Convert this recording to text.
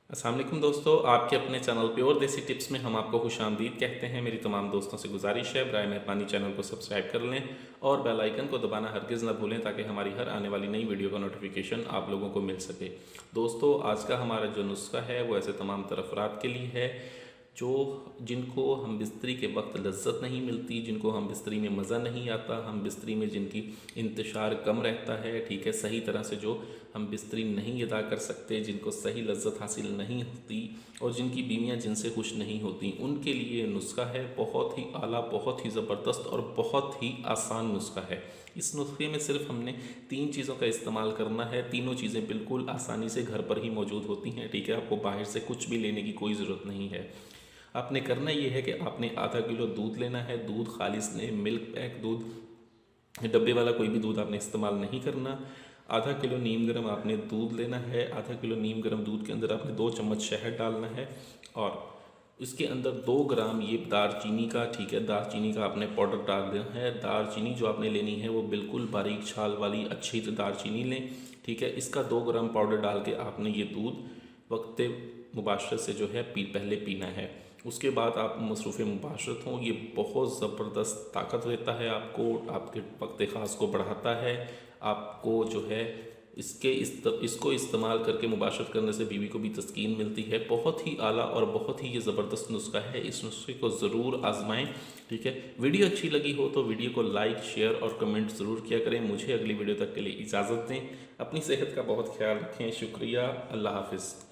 अस्सलाम वालेकुम दोस्तों, आपके अपने चैनल प्योर देसी टिप्स में हम आपको खुशामदीद कहते हैं। मेरी तमाम दोस्तों से गुजारिश है बराए मेहरबानी चैनल को सब्सक्राइब कर लें और बेल आइकन को दबाना हरगिज़ ना भूलें ताकि हमारी हर आने वाली नई वीडियो का नोटिफिकेशन आप लोगों को मिल सके। दोस्तों, आज का हमारा जो नुस्खा है वो ऐसे तमाम तरफरात के लिए है जिनको हम बिस्तरी के वक्त लज्जत नहीं मिलती, जिनको हम बिस्तरी में मज़ा नहीं आता, हम बिस्तरी में जिनकी इंतशार कम रहता है, ठीक है, सही तरह से जो हम बिस्तरी नहीं अदा कर सकते, जिनको सही लज्जत हासिल नहीं होती और जिनकी बीवियाँ जिनसे खुश नहीं होती, उनके लिए नुस्खा है बहुत ही आला, बहुत ही ज़बरदस्त और बहुत ही आसान नुस्खा है। इस नुस्खे में सिर्फ हमने 3 चीज़ों का इस्तेमाल करना है। तीनों चीज़ें बिल्कुल आसानी से घर पर ही मौजूद होती हैं, ठीक है, आपको बाहर से कुछ भी लेने की कोई ज़रूरत नहीं है। आपने करना ये है कि आपने आधा किलो दूध लेना है। दूध खालिस लें, मिल्क पैक दूध, डब्बे वाला कोई भी दूध आपने इस्तेमाल नहीं करना। आधा किलो नीम गर्म आपने दूध लेना है। आधा किलो नीम गर्म दूध के अंदर आपने 2 चम्मच शहद डालना है और इसके अंदर 2 ग्राम ये दालचीनी का, ठीक है, दालचीनी का आपने पाउडर डाल देना है। दालचीनी जो आपने लेनी है वो बिल्कुल बारीक छाल वाली अच्छी दालचीनी लें, ठीक है। इसका 2 ग्राम पाउडर डाल के आपने ये दूध वक्त मुबाशरत से जो है पहले पीना है। उसके बाद आप मसरूफ़ मुबाशरत हों। ये बहुत ज़बरदस्त ताकत देता है आपको, आपके वक्त ख़ास को बढ़ाता है। आपको जो है इसको इस्तेमाल करके मुबाशरत करने से बीवी को भी तस्कीन मिलती है। बहुत ही आला और बहुत ही ये ज़बरदस्त नुस्खा है। इस नुस्खे को ज़रूर आजमाएं, ठीक है। वीडियो अच्छी लगी हो तो वीडियो को लाइक, शेयर और कमेंट ज़रूर किया करें। मुझे अगली वीडियो तक के लिए इजाज़त दें। अपनी सेहत का बहुत ख्याल रखें। शुक्रिया। अल्लाह हाफ़िज़।